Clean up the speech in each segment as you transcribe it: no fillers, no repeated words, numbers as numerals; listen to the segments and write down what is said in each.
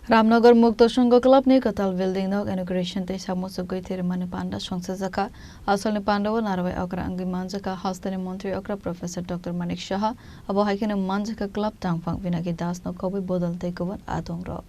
रामनगर मुक्त संघ क्लब ने कताल बिल्डिंग नग इनॉग्रेशन ते सामुसुक गई थे माने पांडा संसदका असलने पांडव नारवाई अकरा अंगी मांजका हस्तने मंत्री अकरा प्रोफेसर डॉक्टर मानिक शाह अब हाइकेने मांजका क्लब तांगफांग विनाकी दास न कबि बदलते कवन आतंग र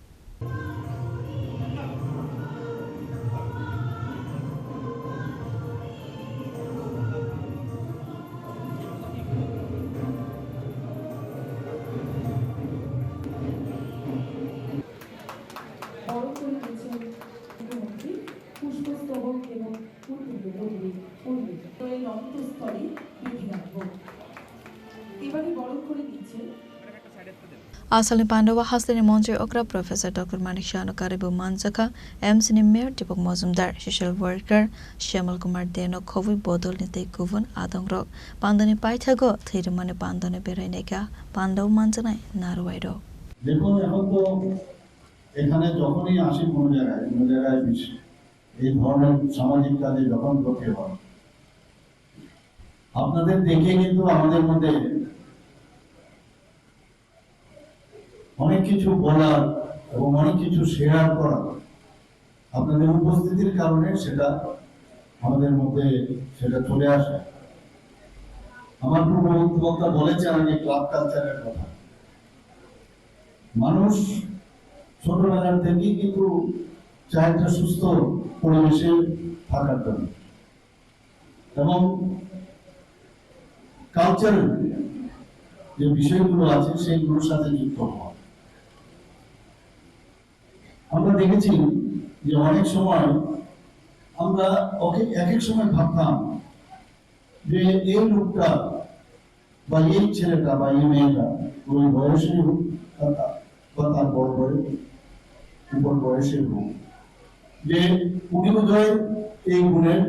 आसलने पांडव हस्तने मंत्री अकरा प्रोफेसर डॉक्टर मानिक शाह कारिबु मांजका MC mayor Deepak Majumdar social worker Shyamal Kumar देनो खबि बदल निते गुवन आदंग रक पांदने पाइथागो थैर माने पांदने बेरायनेका पांडव मांजनाय नारवाइरो देखो এখন তো এখানে যখনই আসি কোন জায়গায় এই ধরনের সামাজিক কাজে যখন করতে হয় আপনাদের দেখে কিন্তু আমাদের মধ্যে অনেক কিছু বলার এবং অনেক কিছু শেয়ার করা আপনাদের উপস্থিতির কারণে সেটা আমাদের মধ্যে সেটা চলে আসে আমার পূর্ববক্তা বলেছেন আগে ক্লাব কালচারের কথা মানুষ ছোটবেলার থেকেই কিন্তু চায় একটা সুস্থ পরিবেশে থাকার জন্য এবং কালচার যে বিষয়গুলো আছে সেইগুলোর সাথে যুক্ত হওয়া আমরা দেখেছি যে অনেক সময় আমরা এক এক সময় ভাবতাম যে এই লোকটা বা এই ছেলেটা বা এই মেয়েটা ওই বয়সের হোক বা তার বড় উপর বয়সের হোক যে উনি বোধহয় এই গুণের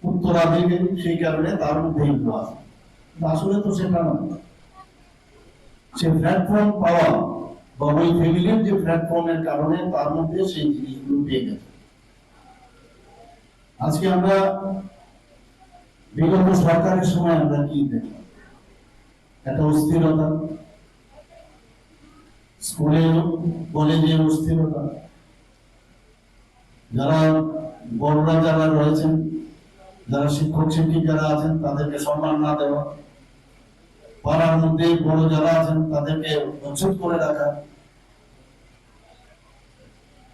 উত্তরাধিকারী সেই কারণে তার মধ্যে এগুলো আছে আসলে তো সেটা না সে প্ল্যাটফর্ম পাওয়া বা ওই ফ্যামিলির যে প্ল্যাটফর্মের কারণে তার মধ্যে সেই জিনিসগুলো পেয়ে গেছে আজকে আমরা বিগত সরকারের সময় আমরা কি দেখলাম একটা অস্থিরতা স্কুলে কলেজে অস্থিরতা যারা বড়রা যারা রয়েছেন যারা শিক্ষক শিক্ষিকারা আছেন তাদেরকে সম্মান না দেওয়া পাড়ার মধ্যে বড় যারা আছেন তাদেরকে উচ্ছেদ করে রাখা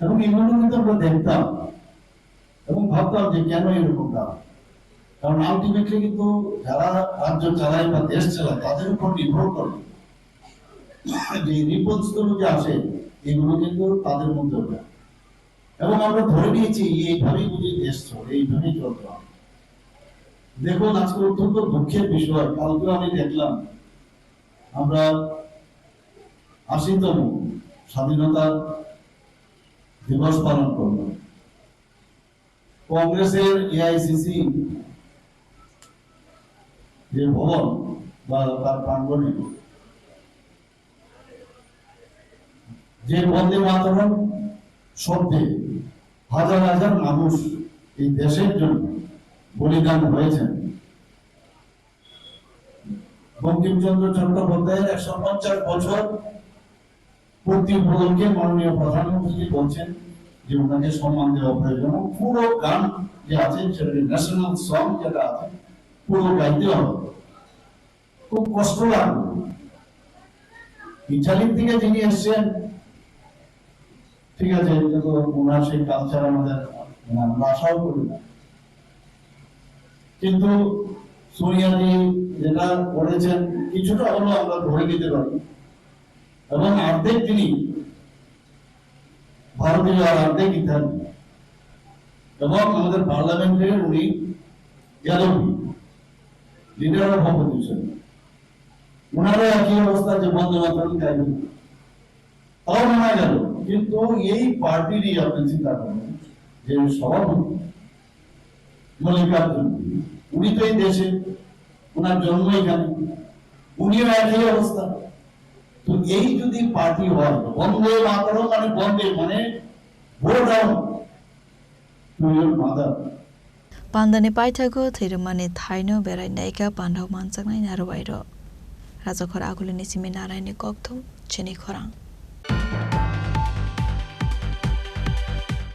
এবং এগুলো কিন্তু আমরা দেখতাম এবং ভাবতাম যে কেন এরকমটা কারণ আলটিমেটলি কিন্তু যারা রাজ্য চালায় বা দেশ চালায় তাদের উপর নির্ভর করে যে রিপোর্টগুলো যে আসে এগুলো কিন্তু তাদের মধ্যে না এবং আমরা ধরে নিয়েছি এইভাবেই বুঝি দেশ চলে এইভাবেই চলতে হবে দেখুন আজকে অত্যন্ত দুঃখের বিষয় কালকে আমি দেখলাম আমরা ৮০তম স্বাধীনতা দিবস পালন করব কংগ্রেসের এআইসিসি যে ভবন বা তার প্রাঙ্গণে যে বন্দে মাতরম শব্দে হাজার হাজার মানুষ এই দেশের জন্য বলিদান হয়েছেন বঙ্কিমচন্দ্র চট্টোপাধ্যায়ের ১৫০ বছর পূর্তি উপলক্ষে মাননীয় প্রধানমন্ত্রী বলছেন যে ওনাকে সম্মান দেওয়া প্রয়োজন পুরো গান যে আছে সেটা ন্যাশনাল সং যেটা আছে পুরো গাইতে হবে খুব কষ্ট লাগবে ইটালির থেকে যিনি এসছেন ঠিক আছে ওনার সেই কালচার আমাদের আমরা আশাও করি না কিন্তু সোনিয়াজি যেটা করেছেন কিছুটা হলেও আমরা ধরে নিতে পারি এবং অর্ধেক তিনি ভারতীয় আর অর্ধেক ইতালি এবং আমাদের পার্লামেন্টের উনি লিডার অফ অপোজিশন ওনারও একই অবস্থা যে বন্দে মাতরম গাইবেন তাও মানা গেল কিন্তু এই পার্টিরই আপনি চিন্তা করেন যে সভাপতি মল্লিকার্জুন উনি তো এই দেশে ওনার জন্ম এখানে উনিও একই অবস্থা তো এই যদি পার্টি হয় বন্দে মাতরম মানে বন্দে মানে bow down to your mother पांदने पाइथागो थैर माने थाइनो बेरायनायका पांडव मानजानाय नारवाइरो राजाखर आगुले निसिमे नारायण कक्थुम चेनि खरां